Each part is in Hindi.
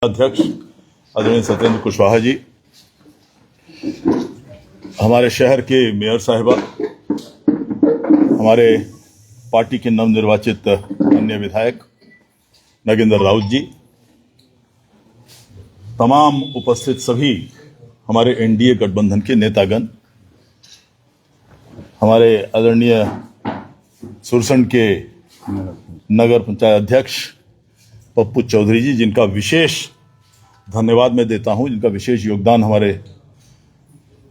अध्यक्ष आदरणीय सत्येंद्र कुशवाहा जी, हमारे शहर के मेयर साहिबा, हमारे पार्टी के नवनिर्वाचित अन्य विधायक नागेंद्र राउत जी, तमाम उपस्थित सभी हमारे एनडीए गठबंधन के नेतागण, हमारे आदरणीय सुरसंड के नगर पंचायत अध्यक्ष पप्पू चौधरी जी, जिनका विशेष धन्यवाद मैं देता हूं, जिनका विशेष योगदान हमारे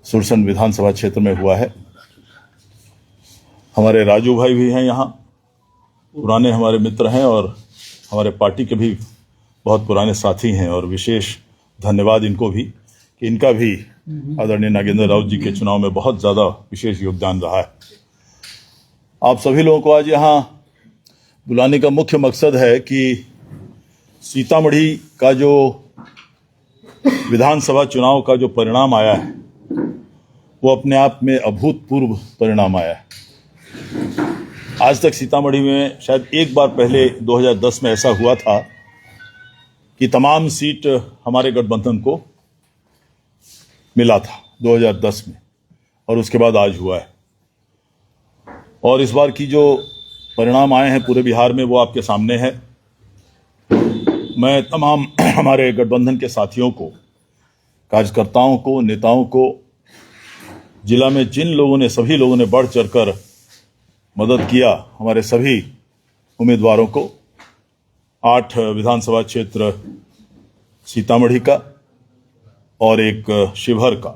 सुरसंड विधानसभा क्षेत्र में हुआ है। हमारे राजू भाई भी हैं यहाँ, पुराने हमारे मित्र हैं और हमारे पार्टी के भी बहुत पुराने साथी हैं, और विशेष धन्यवाद इनको भी कि इनका भी आदरणीय नागेंद्र राउत जी के चुनाव में बहुत ज़्यादा विशेष योगदान रहा है। आप सभी लोगों को आज यहाँ बुलाने का मुख्य मकसद है कि सीतामढ़ी का जो विधानसभा चुनाव का जो परिणाम आया है वो अपने आप में अभूतपूर्व परिणाम आया है। आज तक सीतामढ़ी में शायद एक बार पहले 2010 में ऐसा हुआ था कि तमाम सीट हमारे गठबंधन को मिला था 2010 में, और उसके बाद आज हुआ है। और इस बार की जो परिणाम आए हैं पूरे बिहार में वो आपके सामने है। मैं तमाम हमारे गठबंधन के साथियों को, कार्यकर्ताओं को, नेताओं को, जिला में जिन लोगों ने, सभी लोगों ने बढ़ चढ़कर मदद किया, हमारे सभी उम्मीदवारों को, 8 विधानसभा क्षेत्र सीतामढ़ी का और एक शिवहर का,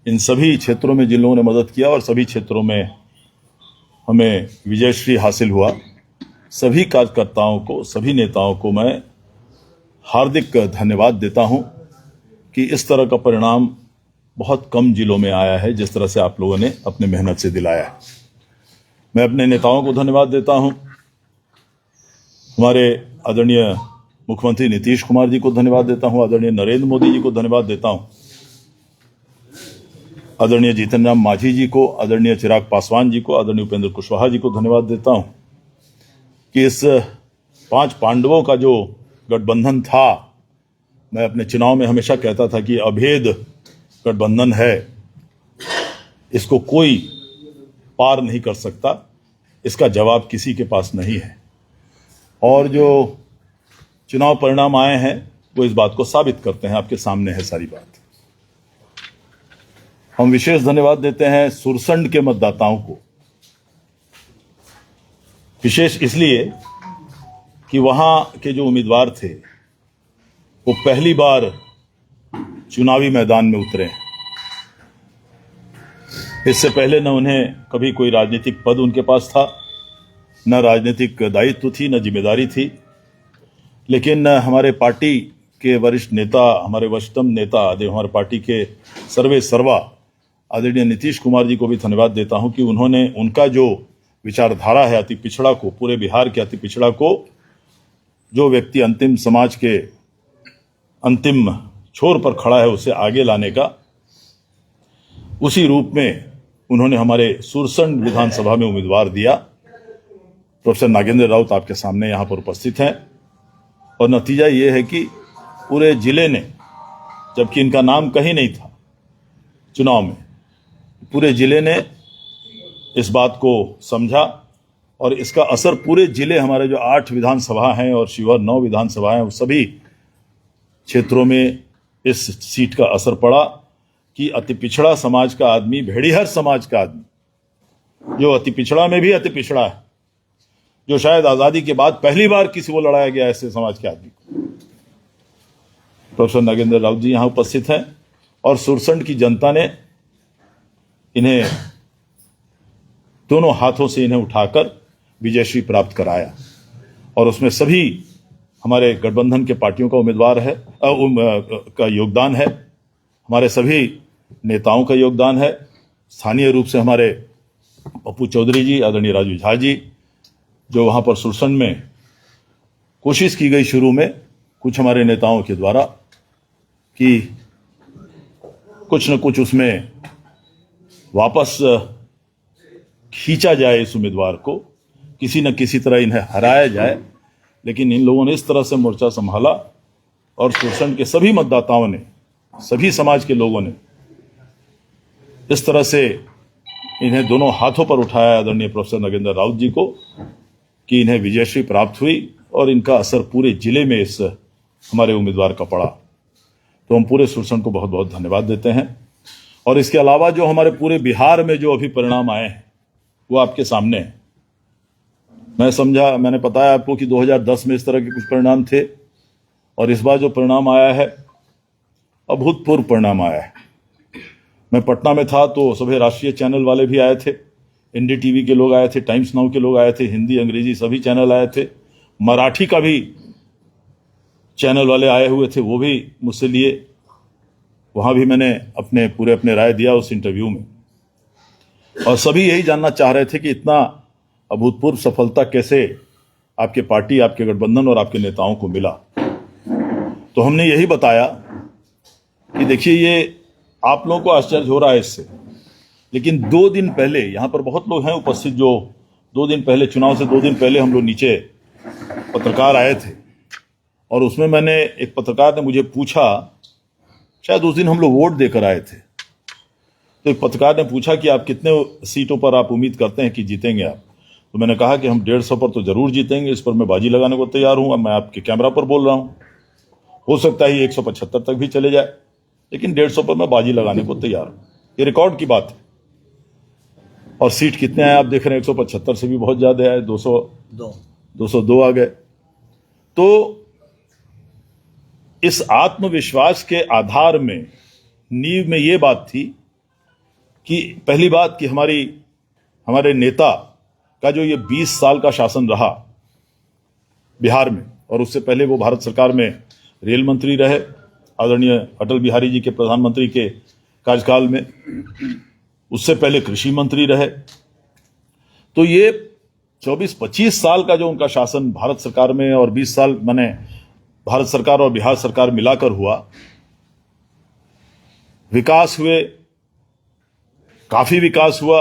इन सभी क्षेत्रों में जिन लोगों ने मदद किया और सभी क्षेत्रों में हमें विजयश्री हासिल हुआ, सभी कार्यकर्ताओं को, सभी नेताओं को मैं हार्दिक धन्यवाद देता हूं कि इस तरह का परिणाम बहुत कम जिलों में आया है जिस तरह से आप लोगों ने अपने मेहनत से दिलाया है। मैं अपने नेताओं को धन्यवाद देता हूं। हमारे आदरणीय मुख्यमंत्री नीतीश कुमार जी को धन्यवाद देता हूं, आदरणीय नरेंद्र मोदी जी को धन्यवाद देता हूं, आदरणीय जीतन राम मांझी जी को, आदरणीय चिराग पासवान जी को, आदरणीय उपेंद्र कुशवाहा जी को धन्यवाद देता हूं कि इस 5 पांडवों का जो गठबंधन था, मैं अपने चुनाव में हमेशा कहता था कि अभेद गठबंधन है, इसको कोई पार नहीं कर सकता, इसका जवाब किसी के पास नहीं है। और जो चुनाव परिणाम आए हैं वो इस बात को साबित करते हैं, आपके सामने है सारी बात। हम विशेष धन्यवाद देते हैं सुरसंड के मतदाताओं को, विशेष इसलिए कि वहां के जो उम्मीदवार थे वो पहली बार चुनावी मैदान में उतरे। इससे पहले न उन्हें कभी कोई राजनीतिक पद उनके पास था, न राजनीतिक दायित्व थी, न जिम्मेदारी थी, लेकिन हमारे पार्टी के वरिष्ठ नेता, हमारे वरिष्ठतम नेता, हमारे पार्टी के सर्वे सर्वा आदरणीय नीतीश कुमार जी को भी धन्यवाद देता हूं कि उन्होंने उनका जो विचारधारा है अति पिछड़ा को, पूरे बिहार के अति पिछड़ा को, जो व्यक्ति अंतिम समाज के अंतिम छोर पर खड़ा है, उसे आगे लाने का, उसी रूप में उन्होंने हमारे सुरसंड विधानसभा में उम्मीदवार दिया। प्रोफेसर नागेंद्र राउत आपके सामने यहाँ पर उपस्थित हैं, और नतीजा ये है कि पूरे जिले ने, जबकि इनका नाम कहीं नहीं था चुनाव में, पूरे जिले ने इस बात को समझा, और इसका असर पूरे जिले, हमारे जो 8 विधानसभा हैं और शिवहर 9 विधानसभा हैं, उस सभी क्षेत्रों में इस सीट का असर पड़ा कि अति पिछड़ा समाज का आदमी, भेड़िहर समाज का आदमी, जो अति पिछड़ा में भी अति पिछड़ा है, जो शायद आजादी के बाद पहली बार किसी को लड़ाया गया ऐसे समाज के आदमी को, प्रोफेसर नागेंद्र राउत जी यहां उपस्थित हैं, और सुरसंड की जनता ने इन्हें दोनों हाथों से इन्हें उठाकर विजयश्री प्राप्त कराया। और उसमें सभी हमारे गठबंधन के पार्टियों का उम्मीदवार है का योगदान है, हमारे सभी नेताओं का योगदान है, स्थानीय रूप से हमारे पप्पू चौधरी जी, आदरणीय राजू झा जी, जो वहां पर सुरसंड में कोशिश की गई शुरू में कुछ हमारे नेताओं के द्वारा कि कुछ न कुछ उसमें वापस खींचा जाए, इस उम्मीदवार को किसी न किसी तरह इन्हें हराया जाए, लेकिन इन लोगों ने इस तरह से मोर्चा संभाला और सुरसंड के सभी मतदाताओं ने, सभी समाज के लोगों ने इस तरह से इन्हें दोनों हाथों पर उठाया आदरणीय प्रोफेसर नगेंद्र राउत जी को कि इन्हें विजयश्री प्राप्त हुई और इनका असर पूरे जिले में इस हमारे उम्मीदवार का पड़ा। तो हम पूरे सुरसंड को बहुत बहुत धन्यवाद देते हैं। और इसके अलावा जो हमारे पूरे बिहार में जो अभी परिणाम आए हैं वो आपके सामने हैं। मैंने बताया आपको कि 2010 में इस तरह के कुछ परिणाम थे और इस बार जो परिणाम आया है अभूतपूर्व परिणाम आया है। मैं पटना में था तो सभी राष्ट्रीय चैनल वाले भी आए थे, एनडीटीवी के लोग आए थे, टाइम्स नाउ के लोग आए थे, हिंदी अंग्रेजी सभी चैनल आए थे, मराठी का भी चैनल वाले आए हुए थे, वो भी मुझसे लिए। वहां भी मैंने अपने राय दिया उस इंटरव्यू में और सभी यही जानना चाह रहे थे कि इतना अभूतपूर्व सफलता कैसे आपके पार्टी, आपके गठबंधन और आपके नेताओं को मिला। तो हमने यही बताया कि देखिए ये आप लोगों को आश्चर्य हो रहा है इससे, लेकिन 2 दिन पहले यहां पर बहुत लोग हैं उपस्थित जो 2 दिन पहले, चुनाव से 2 दिन पहले हम लोग नीचे पत्रकार आए थे और उसमें मैंने एक पत्रकार ने मुझे पूछा, शायद उस दिन हम लोग वोट देकर आए थे, तो एक पत्रकार ने पूछा कि आप कितने सीटों पर आप उम्मीद करते हैं कि जीतेंगे आप। तो मैंने कहा कि हम 150 पर तो जरूर जीतेंगे, इस पर मैं बाजी लगाने को तैयार हूं। मैं आपके कैमरा पर बोल रहा हूं, हो सकता है 175 तक भी चले जाए, लेकिन 150 पर मैं बाजी लगाने को तैयार हूं। ये रिकॉर्ड की बात है। और सीट कितने आए आप देख रहे हैं, 175 से भी बहुत ज्यादा आए, 202 आ गए। तो इस आत्मविश्वास के आधार में, नींव में ये बात थी कि पहली बात कि हमारे नेता का जो ये 20 साल का शासन रहा बिहार में, और उससे पहले वो भारत सरकार में रेल मंत्री रहे, आदरणीय अटल बिहारी जी के प्रधानमंत्री के कार्यकाल में, उससे पहले कृषि मंत्री रहे। तो ये 24-25 साल का जो उनका शासन भारत सरकार में और 20 साल माने भारत सरकार और बिहार सरकार मिलाकर हुआ, विकास हुए, काफी विकास हुआ।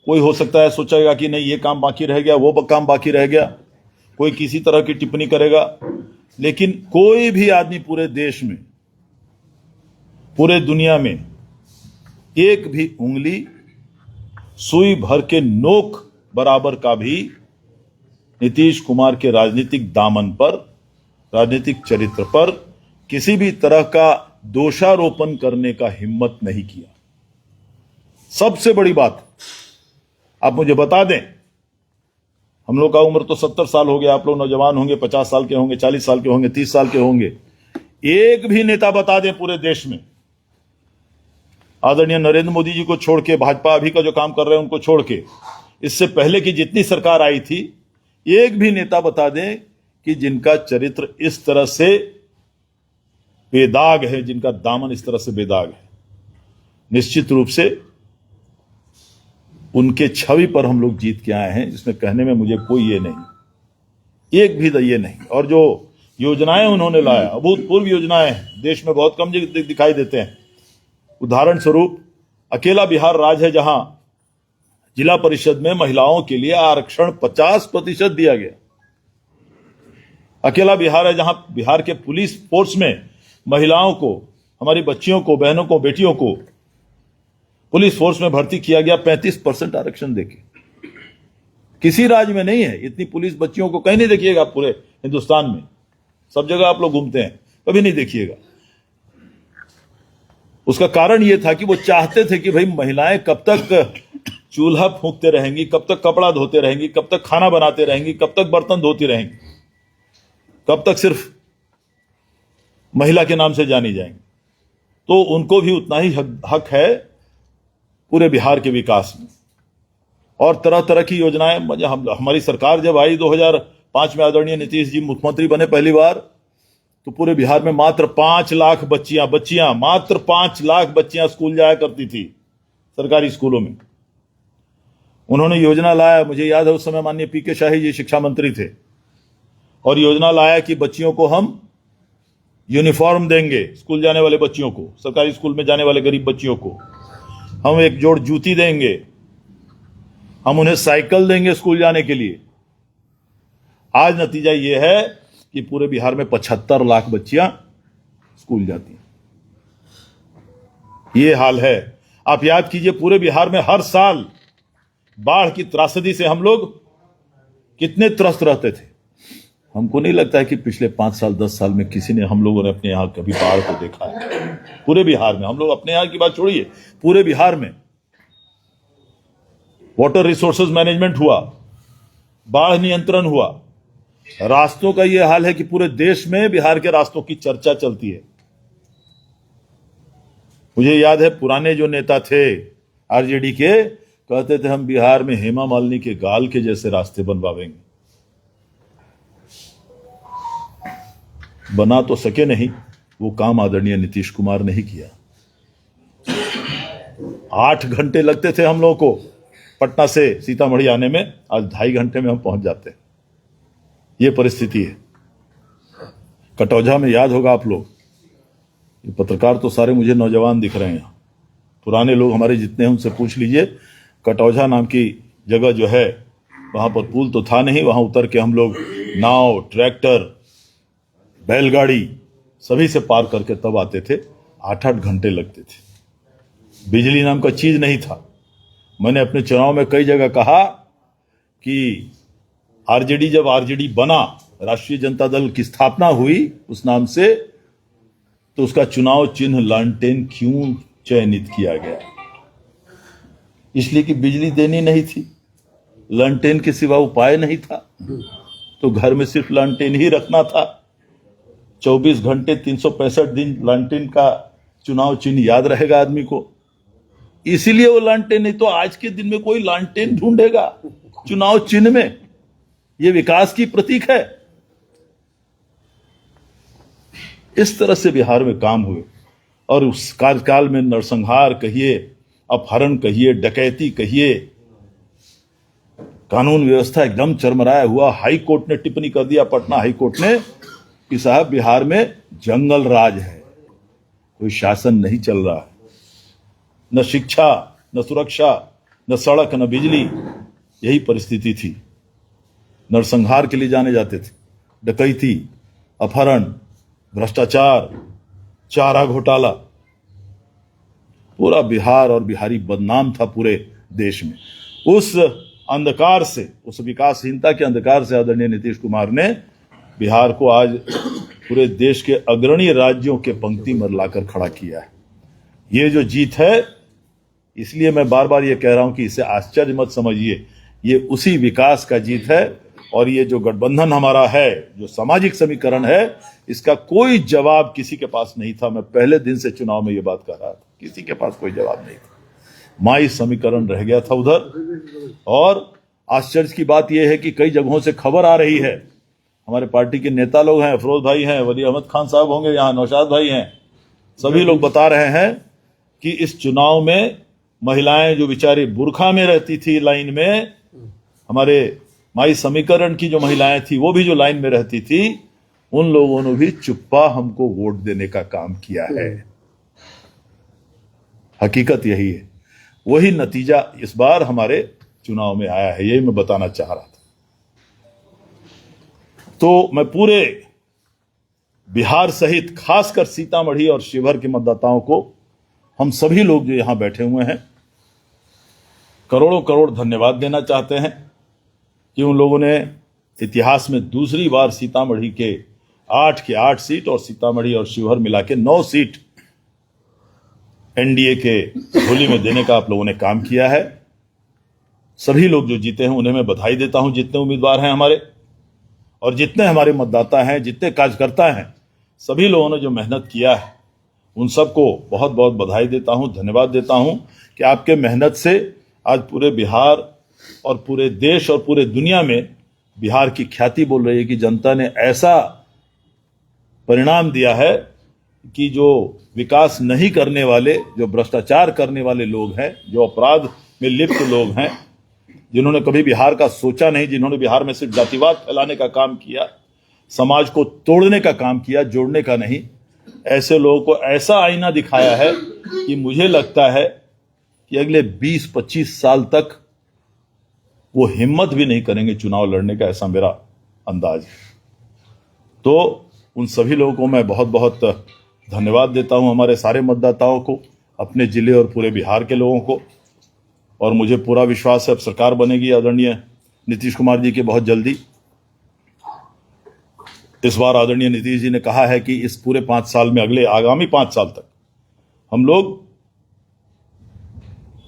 कोई हो सकता है सोचेगा कि नहीं ये काम बाकी रह गया, वो काम बाकी रह गया, कोई किसी तरह की टिप्पणी करेगा, लेकिन कोई भी आदमी पूरे देश में, पूरे दुनिया में एक भी उंगली सुई भर के नोक बराबर का भी नीतीश कुमार के राजनीतिक दामन पर, राजनीतिक चरित्र पर किसी भी तरह का दोषारोपण करने का हिम्मत नहीं किया। सबसे बड़ी बात, आप मुझे बता दें, हम लोग का उम्र तो 70 साल हो गया, आप लोग नौजवान होंगे, 50 साल के होंगे, 40 साल के होंगे, 30 साल के होंगे। एक भी नेता बता दें पूरे देश में, आदरणीय नरेंद्र मोदी जी को छोड़ के, भाजपा अभी का जो काम कर रहे हैं उनको छोड़ के, इससे पहले की जितनी सरकार आई थी, एक भी नेता बता दें कि जिनका चरित्र इस तरह से बेदाग है, जिनका दामन इस तरह से बेदाग है। निश्चित रूप से उनके छवि पर हम लोग जीत के आए हैं, इसमें कहने में मुझे कोई ये नहीं, एक भी ये नहीं। और जो योजनाएं उन्होंने लाया, अभूतपूर्व योजनाएं हैं, देश में बहुत कम दिखाई देते हैं। उदाहरण स्वरूप अकेला बिहार राज्य है जहां जिला परिषद में महिलाओं के लिए आरक्षण 50% दिया गया। अकेला बिहार है जहां बिहार के पुलिस फोर्स में महिलाओं को, हमारी बच्चियों को, बहनों को, बेटियों को पुलिस फोर्स में भर्ती किया गया 35% आरक्षण देके। किसी राज्य में नहीं है इतनी पुलिस बच्चियों को, कहीं नहीं देखिएगा पूरे हिंदुस्तान में। सब जगह आप लोग घूमते हैं, कभी नहीं देखिएगा। उसका कारण यह था कि वो चाहते थे कि भाई महिलाएं कब तक चूल्हा फूंकते रहेंगी, कब तक कपड़ा धोते रहेंगी, कब तक खाना बनाते रहेंगी, कब तक बर्तन धोती रहेंगी, कब तक सिर्फ महिला के नाम से जानी जाएंगी। तो उनको भी उतना ही हक है पूरे बिहार के विकास में। और तरह तरह की योजनाएं, हमारी सरकार जब आई 2005 में, आदरणीय नीतीश जी मुख्यमंत्री बने पहली बार, तो पूरे बिहार में मात्र 5 लाख बच्चियां मात्र 5 लाख बच्चियां स्कूल जाया करती थी, सरकारी स्कूलों में। उन्होंने योजना लाया, मुझे याद है उस समय माननीय पीके शाही जी शिक्षा मंत्री थे, और योजना लाया कि बच्चियों को हम यूनिफॉर्म देंगे, स्कूल जाने वाले बच्चियों को, सरकारी स्कूल में जाने वाले गरीब बच्चियों को हम एक जोड़ जूती देंगे, हम उन्हें साइकिल देंगे स्कूल जाने के लिए। आज नतीजा यह है कि पूरे बिहार में 75 लाख बच्चियां स्कूल जाती हैं। ये हाल है। आप याद कीजिए, पूरे बिहार में हर साल बाढ़ की त्रासदी से हम लोग कितने त्रस्त रहते थे। हमको नहीं लगता है कि पिछले 5 साल 10 साल में किसी ने, हम लोगों ने अपने यहां कभी बाढ़ को देखा है। पूरे बिहार में, हम लोग अपने यहां की बात छोड़िए, पूरे बिहार में वाटर रिसोर्सेज मैनेजमेंट हुआ, बाढ़ नियंत्रण हुआ। रास्तों का यह हाल है कि पूरे देश में बिहार के रास्तों की चर्चा चलती है। मुझे याद है, पुराने जो नेता थे आरजेडी के, कहते थे हम बिहार में हेमा मालिनी के गाल के जैसे रास्ते बनवाएंगे। बना तो सके नहीं, वो काम आदरणीय नीतीश कुमार ने ही किया। 8 घंटे लगते थे हम लोगों को पटना से सीतामढ़ी आने में, आज 2.5 घंटे में हम पहुंच जाते हैं। ये परिस्थिति है। कटौझा में याद होगा आप लोग, ये पत्रकार तो सारे मुझे नौजवान दिख रहे हैं, पुराने लोग हमारे जितने हैं उनसे पूछ लीजिए। कटौझा नाम की जगह जो है, वहां पर पुल तो था नहीं, वहां उतर के हम लोग नाव, ट्रैक्टर, बैलगाड़ी सभी से पार करके तब आते थे। 8-8 घंटे लगते थे। बिजली नाम का चीज नहीं था। मैंने अपने चुनाव में कई जगह कहा कि आरजेडी, जब आरजेडी बना, राष्ट्रीय जनता दल की स्थापना हुई उस नाम से, तो उसका चुनाव चिन्ह लालटेन क्यों चयनित किया गया? इसलिए कि बिजली देनी नहीं थी, लालटेन के सिवा उपाय नहीं था, तो घर में सिर्फ लालटेन ही रखना था। 24 घंटे 365 दिन लालटेन का चुनाव चिन्ह याद रहेगा आदमी को, इसीलिए वो लालटेन। नहीं तो आज के दिन में कोई लालटेन ढूंढेगा चुनाव चिन्ह में? ये विकास की प्रतीक है। इस तरह से बिहार में काम हुए, और उस कार्यकाल में नरसंहार कहिए, अपहरण कहिए, डकैती कहिए, कानून व्यवस्था एकदम चरमराया हुआ। हाई कोर्ट ने टिप्पणी कर दिया, पटना हाई कोर्ट ने, कि साहब बिहार में जंगल राज है, कोई शासन नहीं चल रहा है, न शिक्षा, न सुरक्षा, न सड़क, न बिजली। यही परिस्थिति थी। नरसंहार के लिए जाने जाते थे, डकैती, अपहरण, भ्रष्टाचार, चारा घोटाला। पूरा बिहार और बिहारी बदनाम था पूरे देश में। उस अंधकार से, उस विकासहीनता के अंधकार से आदरणीय नीतीश कुमार ने बिहार को आज पूरे देश के अग्रणी राज्यों के पंक्ति में लाकर खड़ा किया है। ये जो जीत है, इसलिए मैं बार बार ये कह रहा हूं कि इसे आश्चर्य मत समझिए, ये उसी विकास का जीत है। और ये जो गठबंधन हमारा है, जो सामाजिक समीकरण है, इसका कोई जवाब किसी के पास नहीं था। मैं पहले दिन से चुनाव में ये बात कर रहा था, किसी के पास कोई जवाब नहीं था। माई समीकरण रह गया था उधर। और आश्चर्य की बात यह है कि कई जगहों से खबर आ रही है, हमारे पार्टी के नेता लोग हैं, अफरोज भाई हैं, वली अहमद खान साहब होंगे यहाँ, नौशाद भाई हैं, सभी लोग बता रहे हैं कि इस चुनाव में महिलाएं जो बेचारी बुरखा में रहती थी लाइन में, हमारे माई समीकरण की जो महिलाएं थी, वो भी जो लाइन में रहती थी, उन लोगों ने भी चुप्पा हमको वोट देने का काम किया है। हकीकत यही है। वही नतीजा इस बार हमारे चुनाव में आया है, यही मैं बताना चाह रहा था। तो मैं पूरे बिहार सहित खासकर सीतामढ़ी और शिवहर के मतदाताओं को, हम सभी लोग जो यहां बैठे हुए हैं, करोड़ों करोड़ धन्यवाद देना चाहते हैं कि उन लोगों ने इतिहास में दूसरी बार सीतामढ़ी के 8 के 8 सीट और सीतामढ़ी और शिवहर मिला के 9 सीट एनडीए के झोली में देने का आप लोगों ने काम किया है। सभी लोग जो जीते हैं उन्हें मैं बधाई देता हूं, जितने उम्मीदवार हैं हमारे, और जितने हमारे मतदाता हैं, जितने कार्यकर्ता हैं, सभी लोगों ने जो मेहनत किया है, उन सबको बहुत बहुत बधाई देता हूं, धन्यवाद देता हूं कि आपके मेहनत से आज पूरे बिहार और पूरे देश और पूरे दुनिया में बिहार की ख्याति बोल रही है कि जनता ने ऐसा परिणाम दिया है कि जो विकास नहीं करने वाले, जो भ्रष्टाचार करने वाले लोग हैं, जो अपराध में लिप्त लोग हैं, जिन्होंने कभी बिहार का सोचा नहीं, जिन्होंने बिहार में सिर्फ जातिवाद फैलाने का काम किया, समाज को तोड़ने का काम किया, जोड़ने का नहीं, ऐसे लोगों को ऐसा आईना दिखाया है कि मुझे लगता है कि अगले 20-25 साल तक वो हिम्मत भी नहीं करेंगे चुनाव लड़ने का, ऐसा मेरा अंदाज है। तो उन सभी लोगों को मैं बहुत बहुत धन्यवाद देता हूं, हमारे सारे मतदाताओं को, अपने जिले और पूरे बिहार के लोगों को। और मुझे पूरा विश्वास है अब सरकार बनेगी आदरणीय नीतीश कुमार जी के बहुत जल्दी। इस बार आदरणीय नीतीश जी ने कहा है कि इस पूरे 5 साल में, अगले आगामी 5 साल तक हम लोग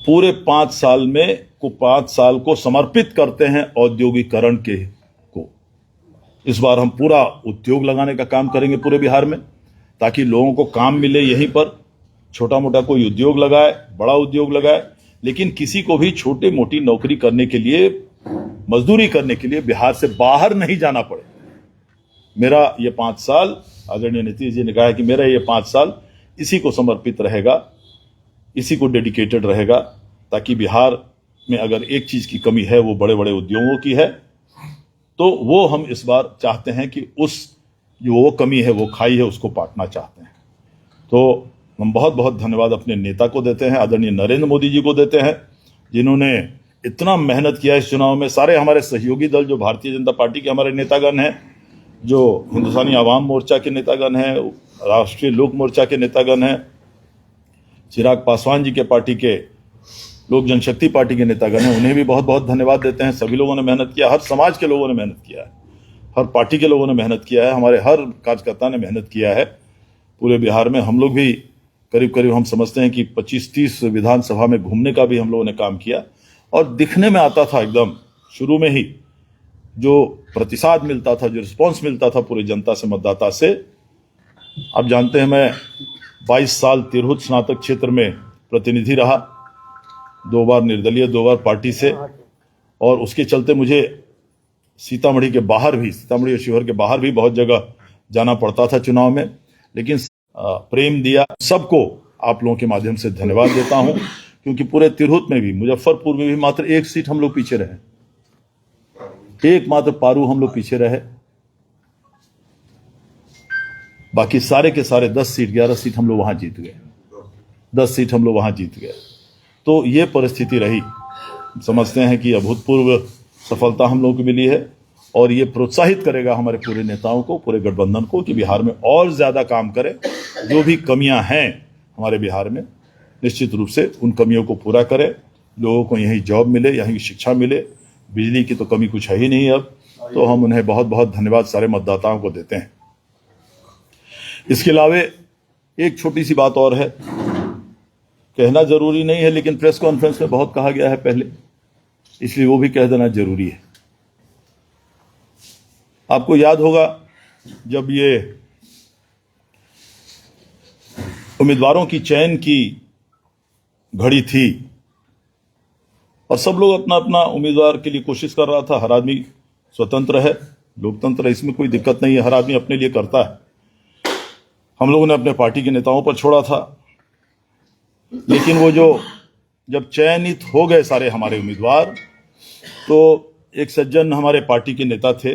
पूरे 5 साल में 5 साल को समर्पित करते हैं औद्योगिकरण के को। इस बार हम पूरा उद्योग लगाने का काम करेंगे पूरे बिहार में, ताकि लोगों को काम मिले यहीं पर। छोटा मोटा कोई उद्योग लगाए, बड़ा उद्योग लगाए, लेकिन किसी को भी छोटी मोटी नौकरी करने के लिए, मजदूरी करने के लिए बिहार से बाहर नहीं जाना पड़े। मेरा ये 5 साल, आदरणीय नीतीश जी ने कहा है कि मेरा ये 5 साल इसी को समर्पित रहेगा, इसी को डेडिकेटेड रहेगा, ताकि बिहार में अगर एक चीज की कमी है वो बड़े बड़े उद्योगों की है, तो वो हम इस बार चाहते हैं कि उस जो वो कमी है, वो खाई है, उसको पाटना चाहते हैं। तो हम बहुत बहुत धन्यवाद अपने नेता को देते हैं, आदरणीय नरेंद्र मोदी जी को देते हैं, जिन्होंने इतना मेहनत किया इस चुनाव में। सारे हमारे सहयोगी दल, जो भारतीय जनता पार्टी के हमारे नेतागण हैं, जो हिंदुस्तानी आवाम मोर्चा के नेतागण हैं, राष्ट्रीय लोक मोर्चा के नेतागण हैं, चिराग पासवान जी के पार्टी के लोक जनशक्ति पार्टी के नेतागण हैं, उन्हें भी बहुत बहुत धन्यवाद देते हैं। सभी लोगों ने मेहनत किया, हर समाज के लोगों ने मेहनत किया है, हर पार्टी के लोगों ने मेहनत किया है, हमारे हर कार्यकर्ता ने मेहनत किया है पूरे बिहार में। हम लोग भी करीब करीब हम समझते हैं कि 25-30 विधानसभा में घूमने का भी हम लोगों ने काम किया, और दिखने में आता था एकदम शुरू में ही जो प्रतिसाद मिलता था, जो रिस्पॉन्स मिलता था पूरी जनता से, मतदाता से। आप जानते हैं मैं 22 साल तिरहुत स्नातक क्षेत्र में प्रतिनिधि रहा, 2 बार निर्दलीय, 2 बार पार्टी से, और उसके चलते मुझे सीतामढ़ी के बाहर भी, सीतामढ़ी और शिवहर के बाहर भी बहुत जगह जाना पड़ता था चुनाव में, लेकिन प्रेम दिया। सबको आप लोगों के माध्यम से धन्यवाद देता हूं, क्योंकि पूरे तिरहुत में भी, मुजफ्फरपुर में भी मात्र 1 सीट हम लोग पीछे रहे, एकमात्र पारू हम लोग पीछे रहे। बाकी सारे के सारे 10 सीट, 11 सीट हम लोग वहां जीत गए, 10 सीट हम लोग वहां जीत गए। तो ये परिस्थिति रही। समझते हैं कि अभूतपूर्व सफलता हम लोगों को मिली है, और ये प्रोत्साहित करेगा हमारे पूरे नेताओं को, पूरे गठबंधन को, कि बिहार में और ज्यादा काम करें। जो भी कमियां हैं हमारे बिहार में, निश्चित रूप से उन कमियों को पूरा करें, लोगों को यहीं जॉब मिले, यहीं शिक्षा मिले। बिजली की तो कमी कुछ है ही नहीं अब, तो हम उन्हें बहुत बहुत धन्यवाद सारे मतदाताओं को देते हैं। इसके अलावा एक छोटी सी बात और है, कहना जरूरी नहीं है, लेकिन प्रेस कॉन्फ्रेंस में बहुत कहा गया है पहले, इसलिए वो भी कह देना जरूरी है। आपको याद होगा जब ये उम्मीदवारों की चयन की घड़ी थी, और सब लोग अपना अपना उम्मीदवार के लिए कोशिश कर रहा था। हर आदमी स्वतंत्र है, लोकतंत्र है, इसमें कोई दिक्कत नहीं है, हर आदमी अपने लिए करता है। हम लोगों ने अपने पार्टी के नेताओं पर छोड़ा था, लेकिन वो जो जब चयनित हो गए सारे हमारे उम्मीदवार, तो एक सज्जन हमारे पार्टी के नेता थे,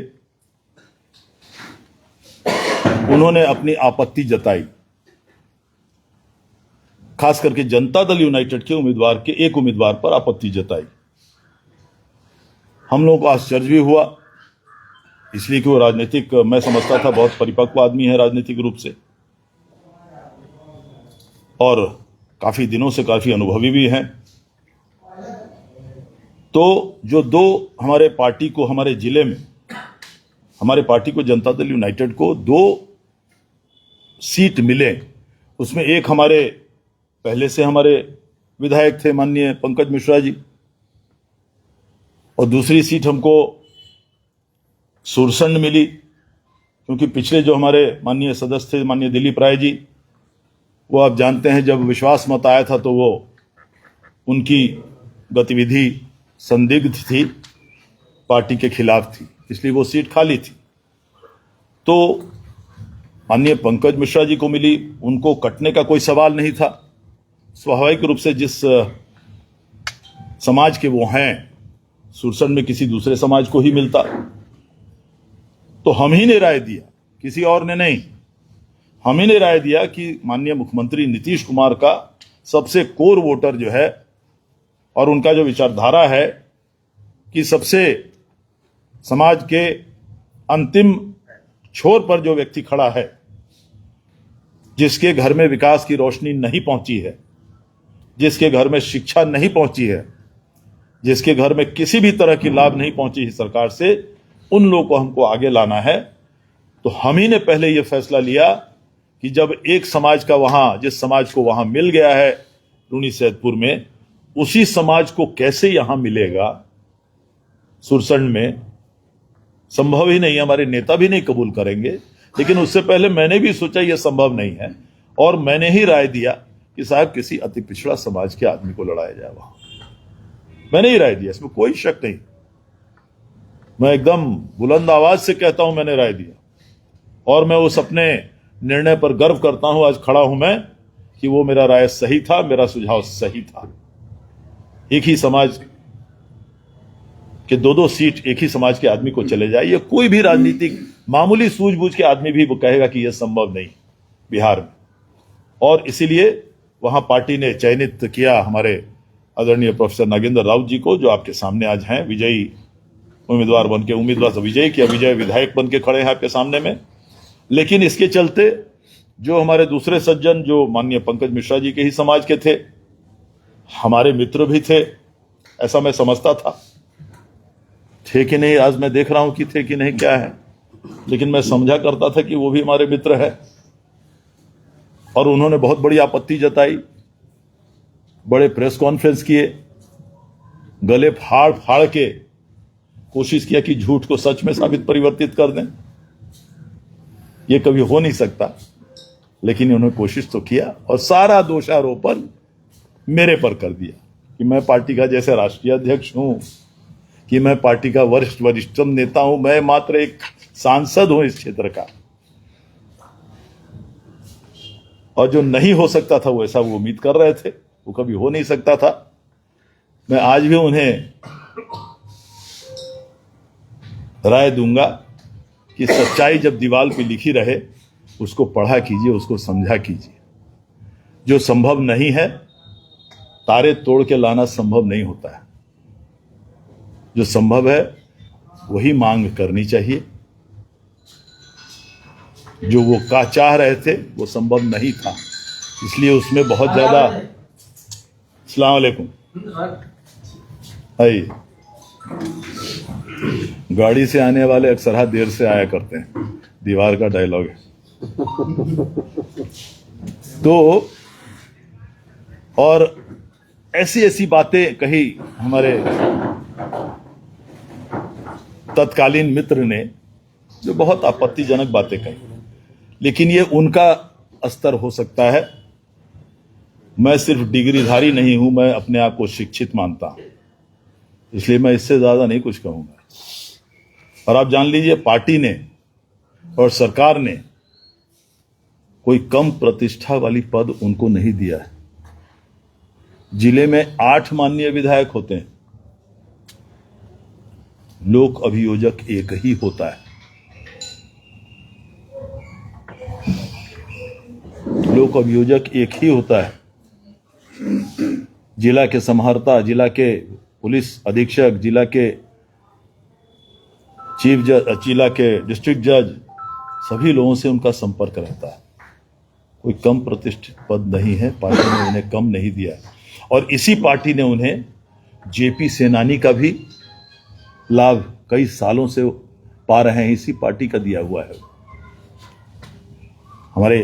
उन्होंने अपनी आपत्ति जताई, खास करके जनता दल यूनाइटेड के उम्मीदवार के एक उम्मीदवार पर आपत्ति जताई। हम लोगों को आश्चर्य भी हुआ, इसलिए कि वो राजनीतिक, मैं समझता था बहुत परिपक्व आदमी है राजनीतिक रूप से, और काफी दिनों से काफी अनुभवी भी हैं। तो जो 2 हमारे पार्टी को, हमारे जिले में हमारे पार्टी को, जनता दल यूनाइटेड को 2 सीट मिले, उसमें एक हमारे पहले से हमारे विधायक थे माननीय पंकज मिश्रा जी, और दूसरी सीट हमको सुरसंड मिली, क्योंकि पिछले जो हमारे माननीय सदस्य थे माननीय दिलीप राय जी, वो आप जानते हैं जब विश्वास मत आया था तो वो उनकी गतिविधि संदिग्ध थी, पार्टी के खिलाफ थी, इसलिए वो सीट खाली थी। तो माननीय पंकज मिश्रा जी को मिली, उनको कटने का कोई सवाल नहीं था। स्वाभाविक रूप से जिस समाज के वो हैं, सुरसंड में किसी दूसरे समाज को ही मिलता। तो हम ही ने राय दिया, किसी और ने नहीं, हम ही ने राय दिया कि माननीय मुख्यमंत्री नीतीश कुमार का सबसे कोर वोटर जो है, और उनका जो विचारधारा है कि सबसे समाज के अंतिम छोर पर जो व्यक्ति खड़ा है, जिसके घर में विकास की रोशनी नहीं पहुंची है, जिसके घर में शिक्षा नहीं पहुंची है, जिसके घर में किसी भी तरह की लाभ नहीं पहुंची है सरकार से, उन लोगों को हमको आगे लाना है। तो हम ही ने पहले यह फैसला लिया कि जब एक समाज का वहां, जिस समाज को वहां मिल गया है रूनी सैदपुर में, उसी समाज को कैसे यहां मिलेगा सुरसंड में, संभव ही नहीं। हमारे नेता भी नहीं कबूल करेंगे। लेकिन उससे पहले मैंने भी सोचा यह संभव नहीं है, और मैंने ही राय दिया कि साहब किसी अति पिछड़ा समाज के आदमी को लड़ाया जाए वहां। मैंने ही राय दिया, इसमें कोई शक नहीं। मैं एकदम बुलंद आवाज से कहता हूं, मैंने राय दिया, और मैं उस अपने निर्णय पर गर्व करता हूं। आज खड़ा हूं मैं कि वो मेरा राय सही था, मेरा सुझाव सही था। एक ही समाज के दो सीट एक ही समाज के आदमी को चले जाए, ये कोई भी राजनीतिक मामूली सूझबूझ के आदमी भी वो कहेगा कि यह संभव नहीं बिहार में। और इसीलिए वहां पार्टी ने चयनित किया हमारे आदरणीय प्रोफेसर नागेंद्र राउत जी को, जो आपके सामने आज हैं, विजयी उम्मीदवार बनके, उम्मीदवार से विजय किया, विजय विधायक बनके खड़े हैं आपके सामने में। लेकिन इसके चलते जो हमारे दूसरे सज्जन, जो माननीय पंकज मिश्रा जी के ही समाज के थे, हमारे मित्र भी थे, ऐसा मैं समझता था, थे कि नहीं, आज मैं देख रहा हूं कि थे कि नहीं क्या है, लेकिन मैं समझा करता था कि वो भी हमारे मित्र है। और उन्होंने बहुत बड़ी आपत्ति जताई, बड़े प्रेस कॉन्फ्रेंस किए, गले फाड़ फाड़ के कोशिश किया कि झूठ को सच में साबित परिवर्तित कर दें। ये कभी हो नहीं सकता, लेकिन उन्होंने कोशिश तो किया, और सारा दोषारोपण मेरे पर कर दिया कि मैं पार्टी का जैसे राष्ट्रीय अध्यक्ष हूं, कि मैं पार्टी का वरिष्ठतम नेता हूं, मैं मात्र एक सांसद हूं इस क्षेत्र का, और जो नहीं हो सकता था वो ऐसा वो उम्मीद कर रहे थे, वो कभी हो नहीं सकता था। मैं आज भी उन्हें राय दूंगा कि सच्चाई जब दीवार पे लिखी रहे, उसको पढ़ा कीजिए, उसको समझा कीजिए। जो संभव नहीं है, तारे तोड़ के लाना संभव नहीं होता है। जो संभव है वही मांग करनी चाहिए। जो वो चाह रहे थे वो संभव नहीं था, इसलिए उसमें बहुत ज्यादा। अस्सलाम वालेकुम। आइए। गाड़ी से आने वाले अक्सर देर से आया करते हैं, दीवार का डायलॉग है। तो और ऐसी ऐसी बातें कही हमारे तत्कालीन मित्र ने, जो बहुत आपत्तिजनक बातें कही, लेकिन ये उनका स्तर हो सकता है। मैं सिर्फ डिग्रीधारी नहीं हूं, मैं अपने आप को शिक्षित मानता हूं, इसलिए मैं इससे ज्यादा नहीं कुछ कहूंगा। और आप जान लीजिए, पार्टी ने और सरकार ने कोई कम प्रतिष्ठा वाली पद उनको नहीं दिया है। जिले में 8 माननीय विधायक होते हैं, लोक अभियोजक एक ही होता है। लोक अभियोजक एक ही होता है। जिला के समाहर्ता, जिला के पुलिस अधीक्षक, जिला के चीफ जज, जिला के डिस्ट्रिक्ट जज, सभी लोगों से उनका संपर्क रहता है। कोई कम प्रतिष्ठित पद नहीं है, पार्टी ने उन्हें कम नहीं दिया है। और इसी पार्टी ने उन्हें जेपी सेनानी का भी लाभ कई सालों से पा रहे हैं, इसी पार्टी का दिया हुआ है। हमारे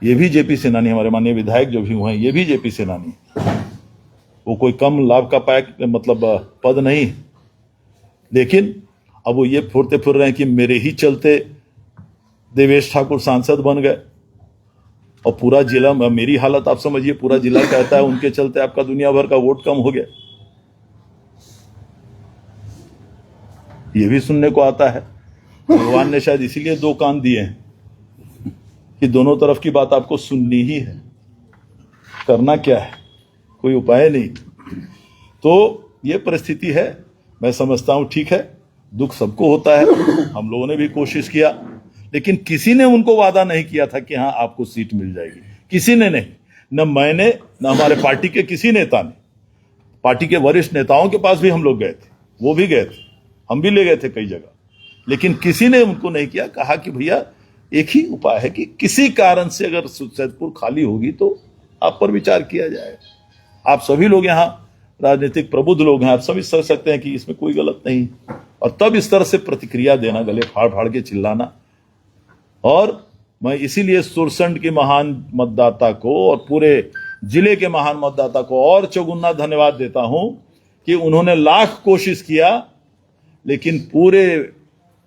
ये भी जेपी सेनानी, हमारे माननीय विधायक जो भी हुए हैं, ये भी जेपी सेनानी। वो कोई कम लाभ का मतलब पद नहीं। लेकिन अब वो ये फुरते फिर रहे हैं कि मेरे ही चलते देवेश ठाकुर सांसद बन गए, और पूरा जिला, मेरी हालत आप समझिए, पूरा जिला कहता है उनके चलते आपका दुनिया भर का वोट कम हो गया। ये भी सुनने को आता है। भगवान ने शायद इसीलिए 2 कान दिए हैं कि दोनों तरफ की बात आपको सुननी ही है। करना क्या है, कोई उपाय नहीं। तो ये परिस्थिति है। मैं समझता हूं ठीक है, दुख सबको होता है, हम लोगों ने भी कोशिश किया, लेकिन किसी ने उनको वादा नहीं किया था कि हाँ आपको सीट मिल जाएगी। किसी ने नहीं, न मैंने, न हमारे पार्टी के किसी नेता ने। पार्टी के वरिष्ठ नेताओं के पास भी हम लोग गए थे, वो भी गए थे, हम भी ले गए थे कई जगह, लेकिन किसी ने उनको नहीं किया। कहा कि भैया एक ही उपाय है कि किसी कारण से अगर सैदपुर खाली होगी तो आप पर विचार किया जाए। आप सभी लोग यहाँ राजनीतिक प्रबुद्ध लोग हैं, आप सभी समझ सकते हैं कि इसमें कोई गलत नहीं, और तब इस तरह से प्रतिक्रिया देना, गले फाड़ फाड़ के चिल्लाना। और मैं इसीलिए सुरसंड के महान मतदाता को और पूरे जिले के महान मतदाता को और चौगुना धन्यवाद देता हूं कि उन्होंने लाख कोशिश किया, लेकिन पूरे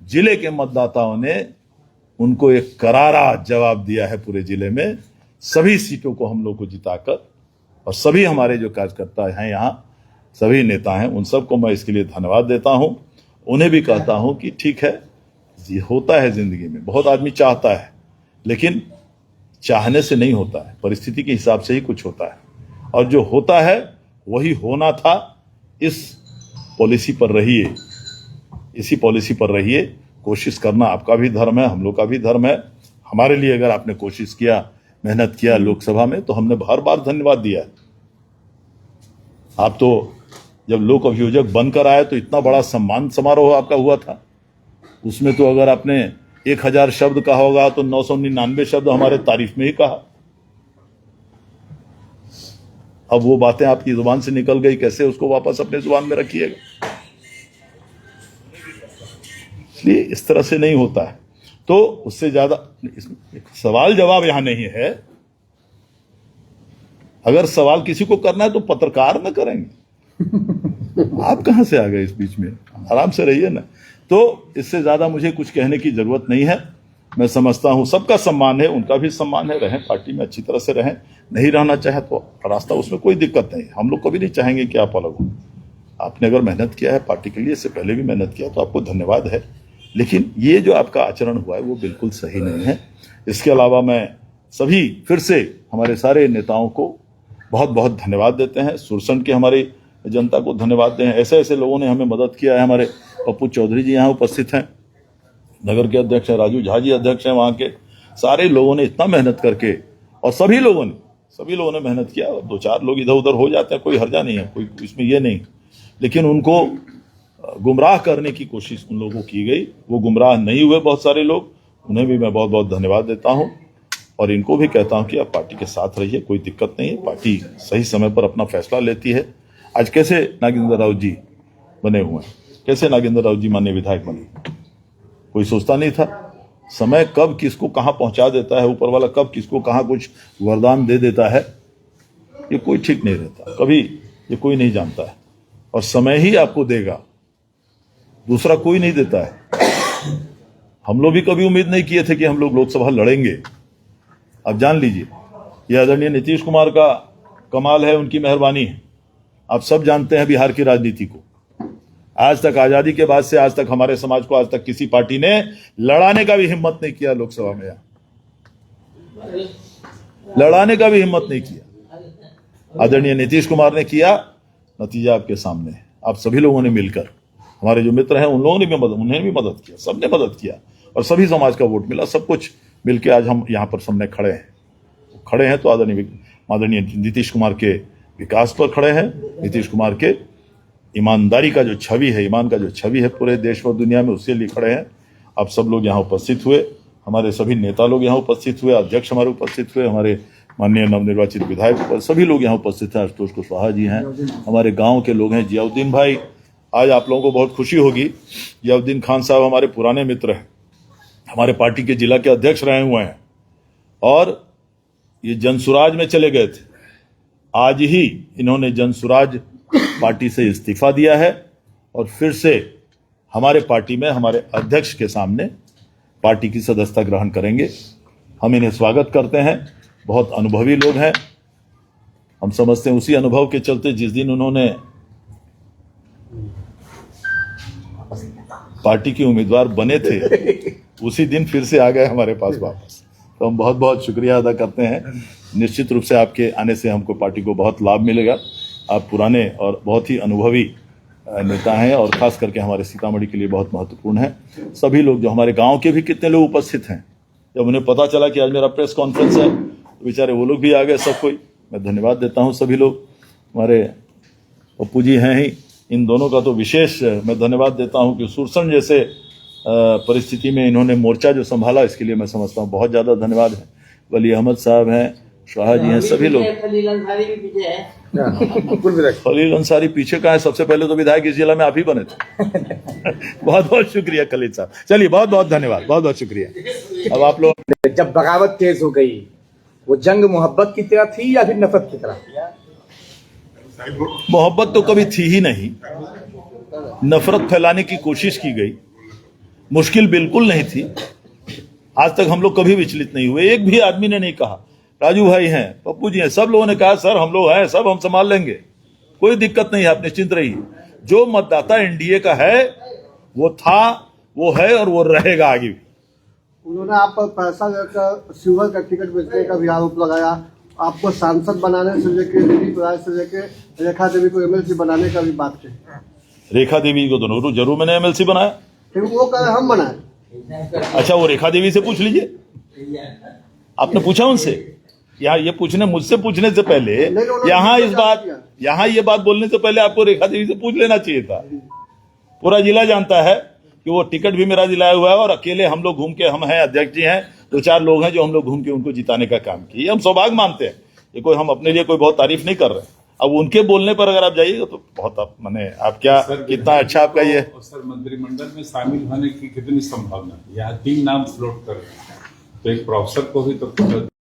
जिले के मतदाताओं ने उनको एक करारा जवाब दिया है। पूरे जिले में सभी सीटों को हम लोग को जिताकर, और सभी हमारे जो कार्यकर्ता हैं यहाँ, सभी नेता हैं, उन सबको मैं इसके लिए धन्यवाद देता हूं। उन्हें भी कहता हूं कि ठीक है, ये होता है जिंदगी में, बहुत आदमी चाहता है, लेकिन चाहने से नहीं होता है, परिस्थिति के हिसाब से ही कुछ होता है, और जो होता है वही होना था। इस पॉलिसी पर रहिए, इसी पॉलिसी पर रहिए। कोशिश करना आपका भी धर्म है, हम लोग का भी धर्म है। हमारे लिए अगर आपने कोशिश किया, मेहनत किया लोकसभा में, तो हमने हर बार धन्यवाद दिया। आप तो जब लोक अभियोजक बनकर आए तो इतना बड़ा सम्मान समारोह आपका हुआ था, उसमें तो अगर आपने 1000 शब्द कहा होगा तो 999 शब्द हमारे तारीफ में ही कहा। अब वो बातें आपकी जुबान से निकल गई, कैसे उसको वापस अपने जुबान में रखिएगा। इसलिए इस तरह से नहीं होता है। तो उससे ज्यादा सवाल जवाब यहां नहीं है। अगर सवाल किसी को करना है तो पत्रकार न करेंगे। आप कहां से आ गए इस बीच में? आराम से रहिए ना। तो इससे ज्यादा मुझे कुछ कहने की जरूरत नहीं है। मैं समझता हूं सबका सम्मान है, उनका भी सम्मान है, रहें पार्टी में अच्छी तरह से रहें। नहीं रहना चाहे तो रास्ता, उसमें कोई दिक्कत नहीं। हम लोग कभी नहीं चाहेंगे कि आप अलग हो। आपने अगर मेहनत किया है पार्टी के लिए, इससे पहले भी मेहनत किया, तो आपको धन्यवाद है। लेकिन ये जो आपका आचरण हुआ है वो बिल्कुल सही नहीं है। इसके अलावा मैं सभी फिर से हमारे सारे नेताओं को बहुत बहुत धन्यवाद देते हैं। सुरसंड के हमारी जनता को धन्यवाद दें। ऐसे ऐसे लोगों ने हमें मदद किया है। हमारे पप्पू चौधरी जी यहाँ उपस्थित हैं, नगर के अध्यक्ष हैं, राजू झा जी अध्यक्ष हैं वहाँ के। सारे लोगों ने इतना मेहनत करके, और सभी लोगों ने मेहनत किया। 2-4 लोग इधर उधर हो जाते हैं, कोई हर्जा नहीं है, कोई इसमें ये नहीं, लेकिन उनको गुमराह करने की कोशिश उन लोगों की गई। वो गुमराह नहीं हुए बहुत सारे लोग, उन्हें भी मैं बहुत बहुत धन्यवाद देता हूं। और इनको भी कहता हूं कि आप पार्टी के साथ रहिए, कोई दिक्कत नहीं है, पार्टी सही समय पर अपना फैसला लेती है। आज कैसे नागेंद्र राउत जी बने हुए हैं, कैसे नागेंद्र राउत जी माननीय विधायक बने, कोई सोचता नहीं था। समय कब किसको कहां पहुंचा देता है, ऊपर वाला कब किसको कहां कुछ वरदान दे देता है, ये कोई ठीक नहीं रहता, कभी ये कोई नहीं जानता है। और समय ही आपको देगा, दूसरा कोई नहीं देता है। हम लोग भी कभी उम्मीद नहीं किए थे कि हम लोग लोकसभा लड़ेंगे। अब जान लीजिए, यह आदरणीय नीतीश कुमार का कमाल है, उनकी मेहरबानी है। आप सब जानते हैं बिहार की राजनीति को। आज तक, आजादी के बाद से आज तक, हमारे समाज को आज तक किसी पार्टी ने लड़ाने का भी हिम्मत नहीं किया लोकसभा में, लड़ाने का भी हिम्मत नहीं किया। आदरणीय नीतीश कुमार ने किया, नतीजा आपके सामने है। आप सभी लोगों ने मिलकर, हमारे जो मित्र हैं उन लोगों ने भी उन्हें भी मदद किया, सबने मदद किया, और सभी समाज का वोट मिला। सब कुछ मिलके आज हम यहाँ पर सामने खड़े हैं। तो आदरणीय नीतीश कुमार के विकास पर खड़े हैं, नीतीश कुमार के ईमानदारी का जो छवि है, ईमान का जो छवि है पूरे देश और दुनिया में, उसके लिए खड़े हैं। आप सब लोग यहाँ उपस्थित हुए, हमारे सभी नेता लोग यहाँ उपस्थित हुए, अध्यक्ष हमारे उपस्थित हुए, हमारे माननीय नवनिर्वाचित विधायक, सभी लोग यहाँ उपस्थित हैं। आशुतोष कुशवाहा जी हैं, हमारे गाँव के लोग हैं, जियाउद्दीन भाई। आज आप लोगों को बहुत खुशी होगी, जियाउद्दीन खान साहब हमारे पुराने मित्र हैं, हमारे पार्टी के जिला के अध्यक्ष रहे हुए हैं, और ये जनसुराज में चले गए थे। आज ही इन्होंने जनसुराज पार्टी से इस्तीफा दिया है, और फिर से हमारे पार्टी में हमारे अध्यक्ष के सामने पार्टी की सदस्यता ग्रहण करेंगे। हम इन्हें स्वागत करते हैं। बहुत अनुभवी लोग हैं। हम समझते हैं उसी अनुभव के चलते जिस दिन उन्होंने पार्टी के उम्मीदवार बने थे, उसी दिन फिर से आ गए हमारे पास वापस। तो हम बहुत बहुत शुक्रिया अदा करते हैं। निश्चित रूप से आपके आने से हमको पार्टी को बहुत लाभ मिलेगा। आप पुराने और बहुत ही अनुभवी नेता हैं, और खास करके हमारे सीतामढ़ी के लिए बहुत महत्वपूर्ण है। सभी लोग, जो हमारे गांव के भी कितने लोग उपस्थित हैं, जब उन्हें पता चला कि आज मेरा प्रेस कॉन्फ्रेंस है, तो बेचारे वो लोग भी आ गए, सब कोई। मैं धन्यवाद देता हूँ सभी लोग। हमारे पप्पू जी हैं ही, इन दोनों का तो विशेष मैं धन्यवाद देता हूं कि सुरसंड जैसे परिस्थिति में इन्होंने मोर्चा जो संभाला, इसके लिए मैं समझता हूँ बहुत ज़्यादा धन्यवाद है। वली अहमद साहब हैं, शाह जी हैं, सभी लोग। खलील अंसारी भी पीछे है। खलील अंसारी पीछे का है? सबसे पहले तो विधायक इस जिला में आप ही बने थे। बहुत बहुत शुक्रिया खलील साहब। चलिए, बहुत बहुत धन्यवाद, बहुत बहुत शुक्रिया। अब आप लोग, जब बगावत तेज हो गई, वो जंग मोहब्बत की तरह थी या फिर नफरत की तरह? मोहब्बत तो कभी थी ही नहीं, नफरत फैलाने की कोशिश की गई। मुश्किल बिल्कुल नहीं थी। आज तक हम लोग कभी विचलित नहीं हुए। एक भी आदमी ने नहीं कहा, राजू भाई हैं, पप्पू जी हैं, सब लोगों ने कहा सर हम लोग हैं, सब हम संभाल लेंगे, कोई दिक्कत नहीं है, आप निश्चिंत रहिए। जो मतदाता एनडीए का है वो था, वो है और वो रहेगा आगे भी। उन्होंने आप पर पैसा लेकर शिवहर का टिकट बेचने का भी आरोप लगाया। आपको सांसद बनाने से लेकर दिलीप राय से लेकर रेखा देवी को एमएलसी बनाने का भी बात की। रेखा देवी को तो जरूर मैंने एमएलसी बनाया। फिर वो कहे हम बनाए। अच्छा, वो रेखा देवी से पूछ लीजिए, आपने पूछा उनसे? यहाँ ये पूछने, मुझसे पूछने से पहले, यहाँ ये बात बोलने से पहले आपको रेखा देवी से पूछ लेना चाहिए था। पूरा जिला जानता है कि वो टिकट भी मेरा दिलाया हुआ है और अकेले हम लोग घूम के, हम हैं अध्यक्ष जी हैं, 2-4 लोग हैं जो हम लोग घूम के उनको जिताने का काम किए। हम सौभाग्य मानते हैं, ये कोई हम अपने लिए कोई बहुत तारीफ नहीं कर रहे। अब उनके बोलने पर अगर आप जाइएगा तो बहुत आप माने आप क्या, कितना अच्छा आपका ये। सर, मंत्रिमंडल में शामिल होने की कितनी संभावना? यहाँ 3 नाम फ्लोट कर रहे हैं, तो एक प्रोफेसर को भी तो